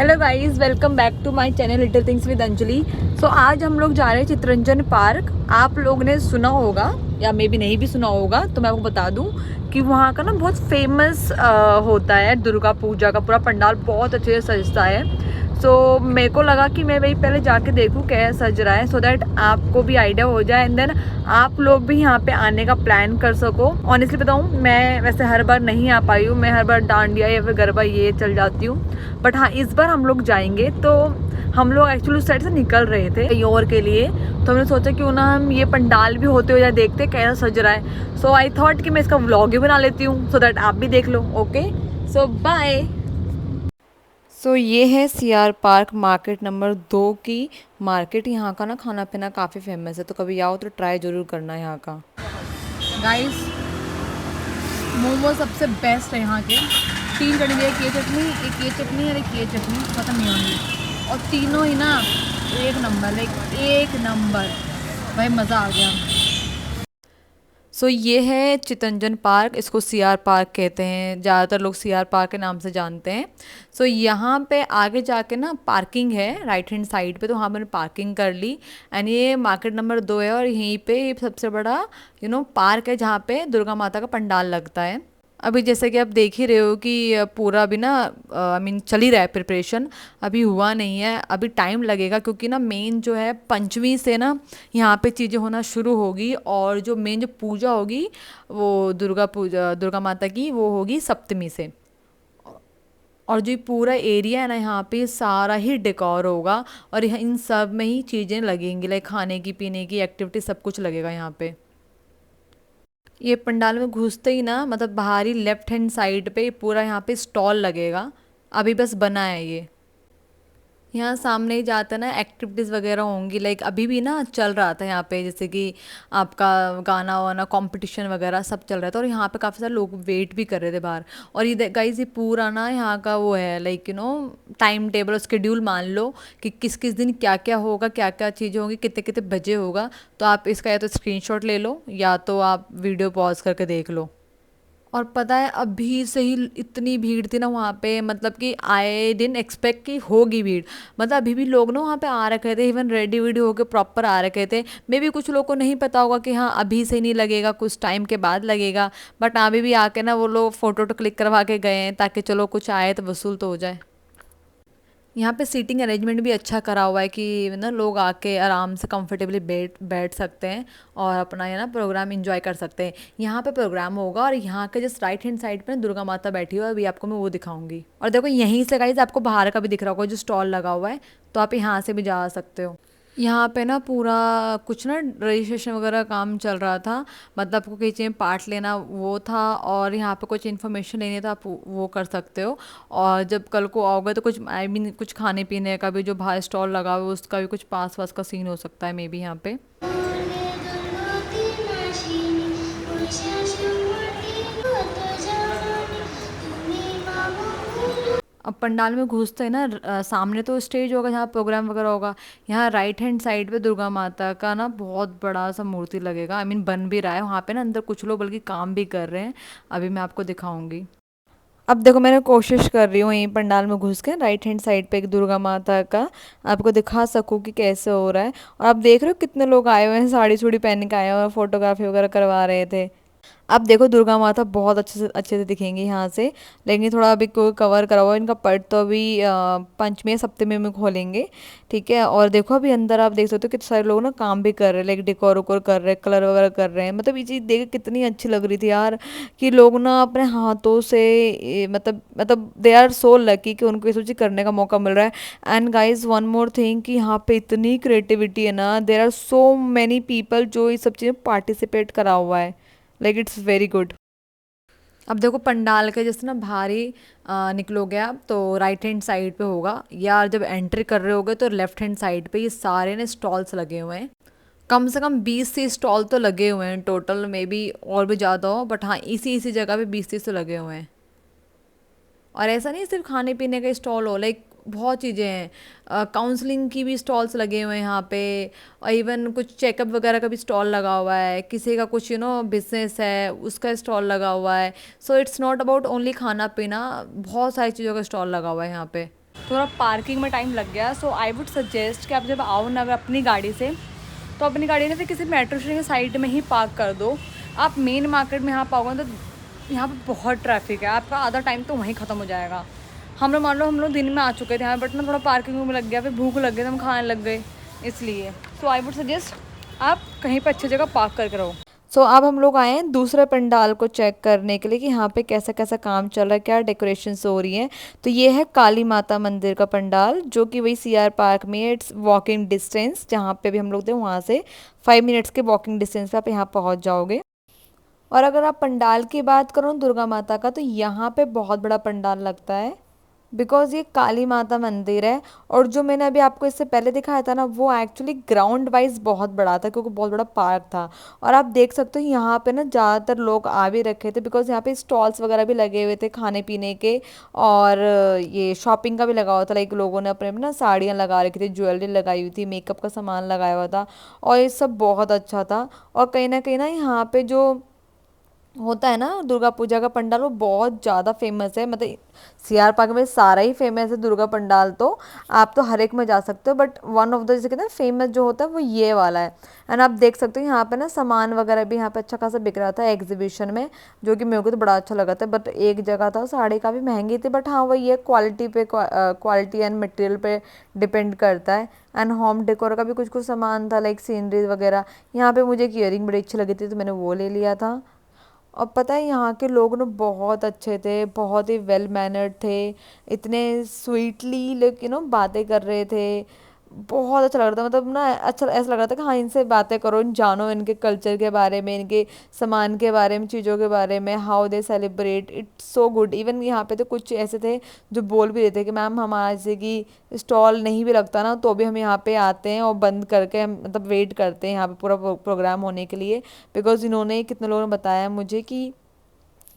Hello guys, welcome back to my channel little things with Anjali. So आज हम लोग जा रहे हैं चितरंजन पार्क। आप लोग ने सुना होगा या मे बी नहीं भी सुना होगा, तो मैं आपको बता दूं कि वहाँ का ना बहुत फेमस होता है दुर्गा पूजा का। पूरा पंडाल बहुत अच्छे से सजता है। सो मेरे को लगा कि मैं वही पहले जाके देखूँ कैसा सज रहा है, सो दैट आपको भी आइडिया हो जाए एंड देन आप लोग भी यहाँ पे आने का प्लान कर सको। ऑनेस्टली बताऊँ, मैं वैसे हर बार नहीं आ पाई हूँ, मैं हर बार डांडिया या फिर गरबा ये चल जाती हूँ, बट हाँ इस बार हम लोग जाएंगे। तो हम लोग एक्चुअली उस साइड से निकल रहे थे कहीं और के लिए, तो हमने सोचा क्यों ना हम ये पंडाल भी होते हुए देखते कैसा सज रहा है। सो आई थॉट कि मैं इसका व्लॉग ही बना लेती हूँ सो दैट आप भी देख लो। ओके, सो बाय। सो ये है सीआर पार्क मार्केट नंबर 2 की मार्केट। यहाँ का ना खाना पीना काफ़ी फेमस है, तो कभी आओ तो ट्राई ज़रूर करना यहाँ का। गाइस, मोमो सबसे बेस्ट है यहाँ के। 3 चटनी, एक ये चटनी, एक ये चटनी और एक ये चटनी, खत्म नहीं होंगी। और तीनों ही ना एक नंबर, एक नंबर, भाई मज़ा आ गया। सो ये है चितरंजन पार्क, इसको सीआर पार्क कहते हैं, ज़्यादातर लोग सीआर पार्क के नाम से जानते हैं। सो यहाँ पे आगे जाके ना पार्किंग है राइट हैंड साइड पे, तो वहाँ मैंने पार्किंग कर ली। एंड ये मार्केट नंबर 2 है और यहीं पे ये सबसे बड़ा पार्क है जहाँ पे दुर्गा माता का पंडाल लगता है। अभी जैसे कि आप देख ही रहे हो कि पूरा अभी ना आई मीन चल ही रहा है प्रिपरेशन, अभी हुआ नहीं है, अभी टाइम लगेगा क्योंकि ना मेन जो है पंचमी से ना यहाँ पे चीज़ें होना शुरू होगी, और जो मेन जो पूजा होगी वो दुर्गा माता की वो होगी सप्तमी से। और जो ये पूरा एरिया है ना यहाँ पे सारा ही डेकोर होगा, और इन सब में ही चीज़ें लगेंगी, लाइक खाने की पीने की एक्टिविटी सब कुछ लगेगा यहाँ पे। ये पंडाल में घुसते ही ना मतलब बाहरी लेफ्ट हैंड साइड पे पूरा यहाँ पे स्टॉल लगेगा, अभी बस बना है ये। यहाँ सामने ही जाता ना एक्टिविटीज़ वगैरह होंगी, लाइक अभी भी ना चल रहा था यहाँ पे, जैसे कि आपका गाना वाना कंपटीशन वगैरह सब चल रहा था, और यहाँ पे काफ़ी सारे लोग वेट भी कर रहे थे बाहर। और ये गाइस ये पूरा ना यहाँ का वो है, लाइक टाइम टेबल स्केड्यूल मान लो कि किस किस दिन क्या क्या होगा, क्या क्या चीज़ें होंगी, कितने कितने बजे होगा। तो आप इसका या तो स्क्रीनशॉट ले लो या तो आप वीडियो पॉज करके देख लो। और पता है अभी से ही इतनी भीड़ थी ना वहाँ पे, मतलब कि आई डिडंट एक्सपेक्ट कि होगी भीड़। मतलब अभी भी लोग ना वहाँ पे आ रखे थे, इवन रेडी वेडी होके प्रॉपर आ रखे थे। मे भी कुछ लोगों को नहीं पता होगा कि हाँ अभी से नहीं लगेगा, कुछ टाइम के बाद लगेगा, बट अभी भी आके ना वो लोग फ़ोटो तो क्लिक करवा के गए हैं ताकि चलो कुछ आए तो वसूल तो हो जाए। यहाँ पे सीटिंग अरेंजमेंट भी अच्छा करा हुआ है कि ना लोग आके आराम से कंफर्टेबली बैठ बैठ सकते हैं और अपना प्रोग्राम एंजॉय कर सकते हैं। यहाँ पे प्रोग्राम होगा और यहाँ के जस्ट राइट हैंड साइड पे ना दुर्गा माता बैठी हुई है, अभी आपको मैं वो दिखाऊंगी। और देखो यहीं से गाइस आपको बाहर का भी दिख रहा होगा जो स्टॉल लगा हुआ है, तो आप यहाँ से भी जा सकते हो। यहाँ पे ना पूरा कुछ ना रजिस्ट्रेशन वगैरह काम चल रहा था, मतलब आपको किसी चीज़ में पार्ट लेना वो था, और यहाँ पे कुछ इन्फॉर्मेशन लेनी था, आप वो कर सकते हो। और जब कल को आओगे तो कुछ आई मीन कुछ खाने पीने का भी जो बाहर स्टॉल लगा हुआ है उसका भी कुछ पास वास का सीन हो सकता है मे बी यहाँ पे। अब पंडाल में घुसते हैं ना सामने तो स्टेज होगा जहाँ प्रोग्राम वगैरह होगा। यहाँ राइट हैंड साइड पे दुर्गा माता का ना बहुत बड़ा सा मूर्ति लगेगा, आई मीन बन भी रहा है वहाँ पे ना, अंदर कुछ लोग बल्कि काम भी कर रहे हैं, अभी मैं आपको दिखाऊंगी। अब देखो मैंने कोशिश कर रही हूँ यहीं पंडाल में घुस के राइट हैंड साइड पे एक दुर्गा माता का आपको दिखा सकूँ कि कैसे हो रहा है। और आप देख रहे हो कितने लोग आए हुए हैं, साड़ी सूड़ी पहन के आए हुए हैं, फोटोग्राफी वगैरह करवा रहे थे। अब देखो दुर्गा माता बहुत अच्छे से दिखेंगी यहाँ से, लेकिन थोड़ा अभी कोई कवर करा हुआ है, इनका पट तो अभी पंचमी या सप्तमी में खोलेंगे। ठीक है, और देखो अभी अंदर आप देख सकते हो कितने सारे लोग ना काम भी कर रहे हैं, लाइक डेकोर वोकोर कर रहे हैं, कलर वगैरह कर रहे हैं। मतलब ये चीज़ देख के कितनी अच्छी लग रही थी यार, कि लोग ना अपने हाथों से मतलब दे आर सो लकी कि उनको ये सब चीज़ करने का मौका मिल रहा है। And guys one more thing कि यहाँ पे इतनी क्रिएटिविटी है ना, there are so many people जो ये सब चीज़ें पार्टिसिपेट करा हुआ है, लाइक इट्स वेरी गुड। अब देखो पंडाल के जैसे ना भारी निकलोगे आप तो राइट हैंड साइड पे होगा, या जब एंट्री कर रहे होगे तो लेफ्ट हैंड साइड पे ये सारे ना स्टॉल्स लगे हुए हैं। कम से कम 20 से स्टॉल तो लगे हुए हैं टोटल, मे बी और भी ज़्यादा हो, बट हाँ इसी इसी जगह पे 20-30 तो लगे हुए हैं। और ऐसा नहीं सिर्फ खाने पीने का स्टॉल हो, लाइक बहुत चीज़ें हैं, काउंसलिंग की भी स्टॉल्स लगे हुए हैं यहाँ पे, और इवन कुछ चेकअप वगैरह का भी स्टॉल लगा हुआ है, किसी का कुछ बिजनेस है उसका स्टॉल लगा हुआ है। So it's not about only खाना पीना, बहुत सारी चीज़ों का स्टॉल लगा हुआ है यहाँ पे। थोड़ा पार्किंग में टाइम लग गया। सो आई वुड सजेस्ट कि आप जब आओ ना अगर अपनी गाड़ी से, तो अपनी गाड़ी ना फिर किसी मेट्रो स्टेशन के साइड में ही पार्क कर दो। आप मेन मार्केट में यहाँ पाओगे तो यहाँ पे बहुत ट्रैफिक है, आपका आधा टाइम तो वहीं ख़त्म हो जाएगा। हम लोग मान लो हम लोग दिन में आ चुके थे यहाँ, बट ना थोड़ा पार्किंग में लग गया, फिर भूख लग गई तो हम खाने लग गए, इसलिए। सो आई वुड सजेस्ट आप कहीं पर अच्छी जगह पार्क करके रहो। सो अब हम लोग आए हैं दूसरे पंडाल को चेक करने के लिए कि यहाँ पे कैसा कैसा काम चल रहा है, क्या डेकोरेशंस हो रही हैं। तो ये है काली माता मंदिर का पंडाल, जो कि वही CR पार्क में, इट्स वॉकिंग डिस्टेंस, जहाँ पे भी हम लोग थे वहाँ से 5 मिनट्स के वॉकिंग डिस्टेंस पे आप यहाँ पहुँच जाओगे। और अगर आप पंडाल की बात करो दुर्गा माता का, तो यहाँ पे बहुत बड़ा पंडाल लगता है, बिकॉज़ ये काली माता मंदिर है। और जो मैंने अभी आपको इससे पहले दिखाया था ना, वो एक्चुअली ग्राउंड वाइज बहुत बड़ा था, क्योंकि बहुत बड़ा पार्क था। और आप देख सकते हो यहाँ पे ना ज़्यादातर लोग आ भी रखे थे, बिकॉज़ यहाँ पे स्टॉल्स वगैरह भी लगे हुए थे खाने पीने के, और ये शॉपिंग का भी लगा हुआ था। लाइक लोगों ने अपने ना साड़ियाँ लगा रखी थी, ज्वेलरी लगाई हुई थी, मेकअप का सामान लगाया हुआ था, और ये सब बहुत अच्छा था। और कहीं ना यहाँ पे जो होता है ना दुर्गा पूजा का पंडाल, वो बहुत ज़्यादा फेमस है। मतलब CR पार्क में सारा ही फेमस है दुर्गा पंडाल, तो आप तो हर एक में जा सकते हो, बट वन ऑफ द जैसे कहते हैं फेमस जो होता है वो ये वाला है। एंड आप देख सकते हो यहाँ पे ना सामान वगैरह भी यहाँ पे अच्छा खासा बिक रहा था एग्जीबिशन में, जो कि मेरे को तो बड़ा अच्छा लगा था। बट एक जगह था साड़ी काफ़ी महंगी थी, बट हाँ वही है, क्वालिटी एंड मटेरियल पे डिपेंड करता है। एंड होम डेकोर का भी कुछ कुछ सामान था, लाइक सीनरी वगैरह। यहाँ पे मुझे एक ईयरिंग बड़ी अच्छी लगी थी, तो मैंने वो ले लिया था। और पता है यहाँ के लोग ना बहुत अच्छे थे, बहुत ही वेल मैनर्ड थे, इतने स्वीटली बातें कर रहे थे। बहुत अच्छा लग रहा था, मतलब ना अच्छा ऐसा लग रहा था कि हाँ इनसे बातें करो, जानो इनके कल्चर के बारे में, इनके सामान के बारे में, चीज़ों के बारे में, how they celebrate, it's so good. Even यहाँ पे तो कुछ ऐसे थे जो बोल भी रहे थे कि मैम हमारे जैसे कि स्टॉल नहीं भी लगता ना, तो भी हम यहाँ पे आते हैं और बंद करके हम मतलब वेट करते हैं यहाँ पे पूरा प्रोग्राम होने के लिए। बिकॉज इन्होंने कितने लोगों ने बताया मुझे कि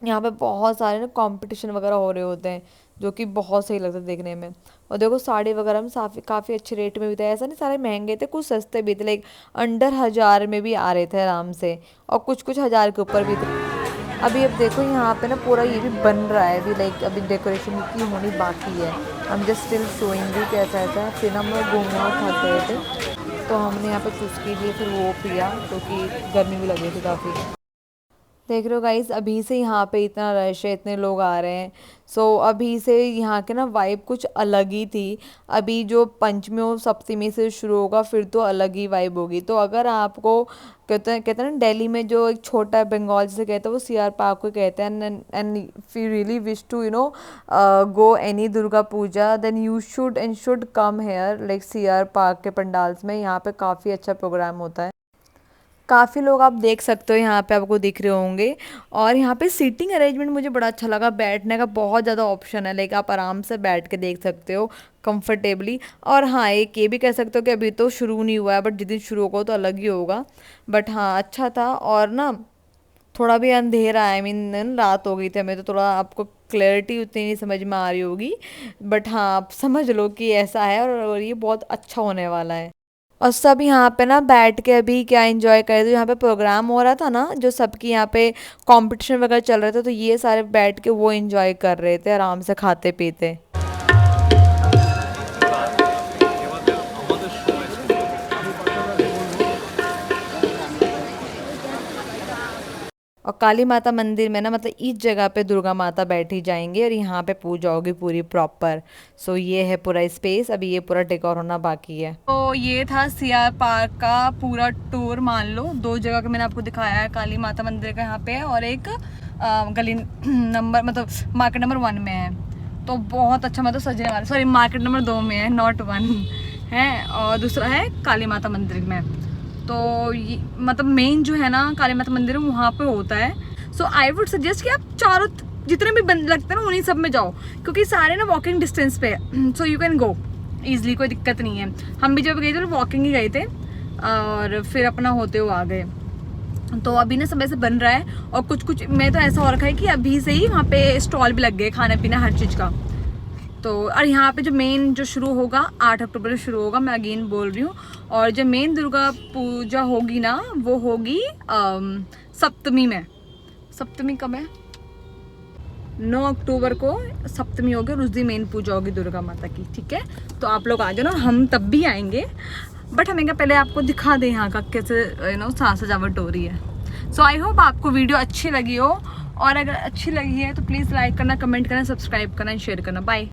यहाँ पे बहुत सारे ना कंपटीशन वगैरह हो रहे होते हैं, जो कि बहुत सही लगता है देखने में। और देखो साड़ी वगैरह में काफ़ी अच्छे रेट में भी थे, ऐसा नहीं सारे महंगे थे, कुछ सस्ते भी थे, लाइक अंडर 1000 में भी आ रहे थे आराम से, और कुछ कुछ 1000 के ऊपर भी थे। अभी अब देखो यहाँ पे ना पूरा ये भी बन रहा है अभी, लाइक अभी डेकोरेशन की होनी बाकी है। हम जस्ट स्टिल शोइंग भी कैसा ऐसा। फिर हम लोग घूमने और थक गए थे, तो हमने यहाँ पे चुस्की ली, फिर वो पिया, क्योंकि गर्मी भी लगी थी काफ़ी। देख रहे हो गाइस, अभी से यहाँ पे इतना रश है, इतने लोग आ रहे हैं। सो अभी से यहाँ के ना वाइब कुछ अलग ही थी। अभी जो पंचमी और सप्तमी से शुरू होगा, फिर तो अलग ही वाइब होगी। तो अगर आपको कहते हैं ना दिल्ली में जो एक छोटा बंगाल जिसे कहते हैं, वो CR पार्क को कहते हैं। And if you really wish to go any Durga Puja, then you should come here, like CR park के पंडाल्स में। यहाँ पे काफ़ी अच्छा प्रोग्राम होता है, काफ़ी लोग आप देख सकते हो यहाँ पे आपको दिख रहे होंगे। और यहाँ पे सीटिंग अरेंजमेंट मुझे बड़ा अच्छा लगा, बैठने का बहुत ज़्यादा ऑप्शन है, लाइक आप आराम से बैठ के देख सकते हो कंफर्टेबली। और हाँ एक ये भी कह सकते हो कि अभी तो शुरू नहीं हुआ है, बट जिस दिन शुरू होगा तो अलग ही होगा। बट हाँ अच्छा था। और ना थोड़ा भी अंधेरा है, आई मीन रात हो गई थी हमें, तो थोड़ा आपको क्लैरिटी उतनी नहीं समझ में आ रही होगी, बट हाँ आप समझ लो कि ऐसा है, और ये बहुत अच्छा होने वाला है। और सब यहाँ पे ना बैठ के अभी क्या एंजॉय कर रहे थे, यहाँ पे प्रोग्राम हो रहा था ना, जो सबकी यहाँ पे कंपटीशन वगैरह चल रहे थे, तो ये सारे बैठ के वो एंजॉय कर रहे थे आराम से खाते पीते। और काली माता मंदिर में ना मतलब इस जगह पे दुर्गा माता बैठी जाएंगी, और यहाँ पे पूजा होगी पूरी प्रॉपर। सो ये है पूरा स्पेस, अभी ये पूरा डेकोर होना बाकी है। तो ये था CR पार्क का पूरा टूर। मान लो 2 जगह का मैंने आपको दिखाया है, काली माता मंदिर का यहाँ पे है, और एक गली नंबर मतलब मार्केट नंबर 1 में है। तो बहुत अच्छा मतलब सजने वाला, सॉरी मार्केट नंबर 2 में है, नॉट 1 है, और दूसरा है काली माता मंदिर में। तो ये मतलब मेन जो है ना काली माता मंदिर वहाँ पे होता है। सो आई वुड सजेस्ट कि आप चारों जितने भी बंद लगते हैं ना उन्हीं सब में जाओ, क्योंकि सारे ना वॉकिंग डिस्टेंस पे है, so you can go easily, कोई दिक्कत नहीं है। हम भी जब गए थे तो वॉकिंग ही गए थे, और फिर अपना होते हुए आ गए। तो अभी ना समय से बन रहा है, और कुछ कुछ में तो ऐसा हो रखा है कि अभी से ही वहाँ पे स्टॉल भी लग गए खाने पीना हर चीज़ का। तो और यहाँ पे जो मेन जो शुरू होगा 8 अक्टूबर से शुरू होगा, मैं अगेन बोल रही हूँ। और जो मेन दुर्गा पूजा होगी ना, वो होगी सप्तमी में। सप्तमी कब है 9 अक्टूबर को सप्तमी होगी और उस दिन मेन पूजा होगी दुर्गा माता की, ठीक है। तो आप लोग आ जाओ ना, हम तब भी आएंगे, बट हमें क्या पहले आपको दिखा दें यहाँ का कैसे सजावट हो रही है। सो आई होप आपको वीडियो अच्छी लगी हो, और अगर अच्छी लगी है तो प्लीज़ लाइक करना, कमेंट करना, सब्सक्राइब करना, शेयर करना। बाय।